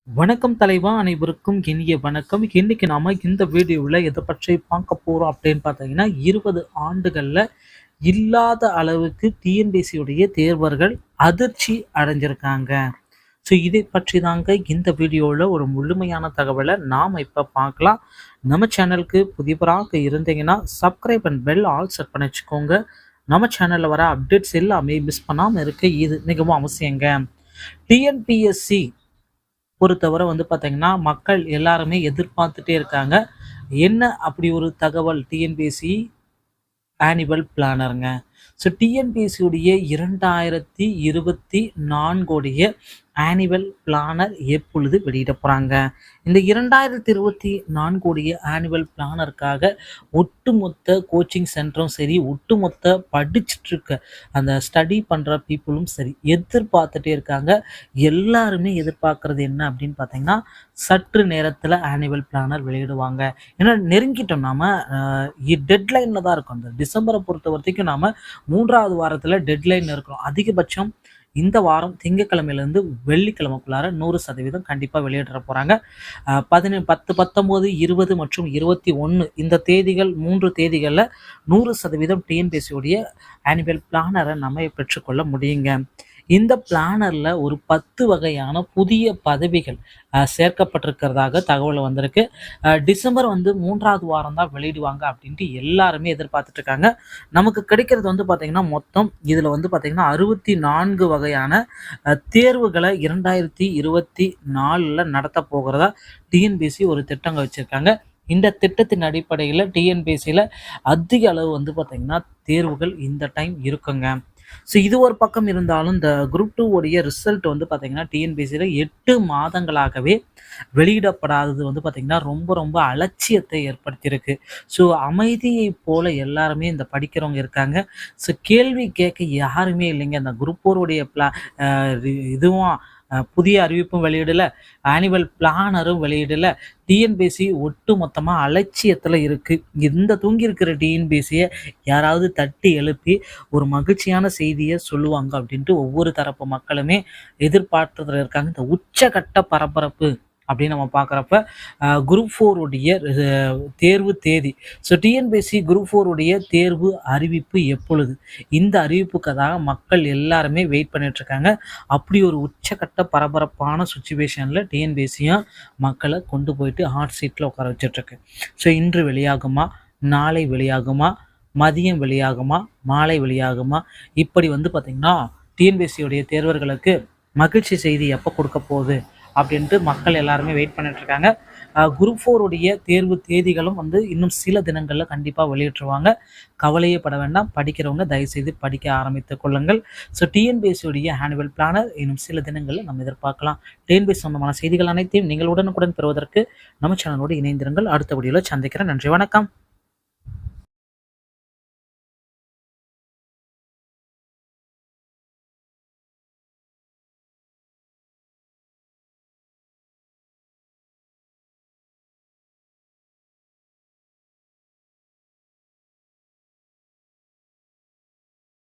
வணக்கம் தலைவா, அனைவருக்கும் இனிய வணக்கம். இன்னைக்கு நாம இந்த வீடியோவில் எதை பற்றி பார்க்க போறோம் அப்படின்னு பார்த்தீங்கன்னா, 20 ஆண்டுகள்ல இல்லாத அளவுக்கு டிஎன்பிஎஸ்சியுடைய தேர்வர்கள் அதிர்ச்சி அடைஞ்சிருக்காங்க. ஸோ இதை பற்றி தாங்க இந்த வீடியோவில் ஒரு முழுமையான தகவலை நாம் இப்போ பார்க்கலாம். நம்ம சேனலுக்கு புதியவராக இருந்தீங்கன்னா subscribe and bell all set பண்ணி வச்சுக்கோங்க. நம்ம சேனலில் வர அப்டேட்ஸ் எல்லாமே மிஸ் பண்ணாமல் இருக்க இது மிகவும் அவசியங்க. டிஎன்பிஎஸ்சி பொறுத்தவரை பார்த்தீங்கன்னா, மக்கள் எல்லாருமே எதிர்பார்த்துட்டே இருக்காங்க. என்ன அப்படி ஒரு தகவல் டிஎன்பிஎஸ்சி ஆனுவல் பிளானருங்க. ஸோ டிஎன்பிஎஸ்சியுடைய 2024 ஆனுவல் பிளானர் எப்பொழுது வெளியிட போகிறாங்க? இந்த 2024 ஆனுவல் பிளானருக்காக ஒட்டுமொத்த கோச்சிங் சென்டரும் சரி, ஒட்டுமொத்த படிச்சுட்டு இருக்க அந்த ஸ்டடி பண்ணுற பீப்புளும் சரி எதிர்பார்த்துட்டே இருக்காங்க. எல்லாருமே எதிர்பார்க்குறது என்ன அப்படின்னு பார்த்தீங்கன்னா, சற்று நேரத்தில் ஆனுவல் பிளானர் வெளியிடுவாங்க. ஏன்னா நெருங்கிட்டோம், நாம டெட்லைனில் தான் இருக்கோம். இந்த டிசம்பரை பொறுத்த வரைக்கும் நாம 3வது வாரத்தில் டெட்லைன் இருக்கிறோம். அதிகபட்சம் இந்த வாரம் திங்கட்கிழமையிலேருந்து வெள்ளிக்கிழமைக்குள்ளார 100% கண்டிப்பாக வெளியிட போகிறாங்க. 10, 19, 20 மற்றும் 21 இந்த தேதிகள் 3 தேதிகளில் 100% டிஎன்பிஎஸ்சியுடைய ஆனுவல் பிளானரை நம்ம பெற்றுக்கொள்ள முடியுங்க. இந்த பிளானரில் ஒரு 10 வகையான புதிய பதவிகள் சேர்க்கப்பட்டிருக்கிறதாக தகவல் வந்திருக்கு. டிசம்பர் 3வது வாரம் தான் வெளியிடுவாங்க அப்படின்ட்டு எல்லாருமே எதிர்பார்த்துட்டு இருக்காங்க. நமக்கு கிடைக்கிறது பார்த்தீங்கன்னா, மொத்தம் இதில் பார்த்தீங்கன்னா 64 வகையான தேர்வுகளை 2024 நடத்த போகிறதா டிஎன்பிஎஸ்சி ஒரு திட்டங்கள் வச்சுருக்காங்க. இந்த திட்டத்தின் அடிப்படையில் டிஎன்பிஎஸ்சியில் அதிக அளவு பார்த்தீங்கன்னா தேர்வுகள் இந்த டைம் இருக்குங்க. ஸோ இது ஒரு பக்கம் இருந்தாலும், இந்த குரூப் 2 உடைய ரிசல்ட் பார்த்தீங்கன்னா டிஎன்பிஎஸ்சியில் 8 மாதங்களாகவே வெளியிடப்படாதது பார்த்தீங்கன்னா ரொம்ப ரொம்ப அலட்சியத்தை ஏற்படுத்தியிருக்கு. ஸோ அமைதியை போல எல்லாருமே இந்த படிக்கிறவங்க இருக்காங்க. ஸோ கேள்வி கேட்க யாருமே இல்லைங்க. இந்த குரூப் 4 உடைய இதுவும் புதிய அறிவிப்பும் வெளியிடல, ஆனுவல் பிளானரும் வெளியிடல. டிஎன்பிஎஸ்சி ஒட்டு மொத்தமாக அலட்சியத்தில் இருக்கு. இந்த தூங்கி இருக்கிற டிஎன்பிஎஸ்சியை யாராவது தட்டி எழுப்பி ஒரு மகிழ்ச்சியான செய்தியை சொல்லுவாங்க அப்படின்ட்டு ஒவ்வொரு தரப்பு மக்களுமே எதிர்பார்த்துட்டு இருக்காங்க. இந்த உச்சகட்ட பரபரப்பு அப்படின்னு நம்ம பார்க்குறப்ப குரூப் 4 உடைய தேர்வு தேதி. ஸோ டிஎன்பிஎஸ்சி குரூப் 4 உடைய தேர்வு அறிவிப்பு எப்பொழுது? இந்த அறிவிப்புக்காக மக்கள் எல்லாருமே வெயிட் பண்ணிட்டு இருக்காங்க. அப்படி ஒரு உச்சகட்ட பரபரப்பான சுச்சுவேஷனில் டிஎன்பிஎஸ்சியும் மக்களை கொண்டு போயிட்டு ஹாட் சீட்டில் உட்கார வச்சிட்ருக்கு. ஸோ இன்று வெளியாகுமா, நாளை வெளியாகுமா, மதியம் வெளியாகுமா, மாலை வெளியாகுமா, இப்படி பார்த்திங்கன்னா டிஎன்பிஎஸ்சியுடைய தேர்வர்களுக்கு மகிழ்ச்சி செய்தி எப்போ கொடுக்க போகுது அப்படின்ட்டு மக்கள் எல்லாருமே வெயிட் பண்ணிட்டு இருக்காங்க. குரூப் 4 உடைய தேர்வு தேதிகளும் இன்னும் சில தினங்களில் கண்டிப்பாக வெளியிட்டுருவாங்க. கவலையே பட வேண்டாம். படிக்கிறவங்க தயவுசெய்து படிக்க ஆரம்பித்துக் கொள்ளுங்கள். ஸோ டிஎன்பிஎஸ்சி உடைய ஆனுவல் பிளானர் இன்னும் சில தினங்களில் நம்ம எதிர்பார்க்கலாம். டிஎன்பிஎஸ்சி சம்பந்தமான செய்திகள் அனைத்தையும் நீங்கள் உடனுக்குடன் பெறுவதற்கு நம்ம சேனலோடு இணைந்திருங்கள். அடுத்த வீடியோவில் சந்திக்கிறேன். நன்றி, வணக்கம்.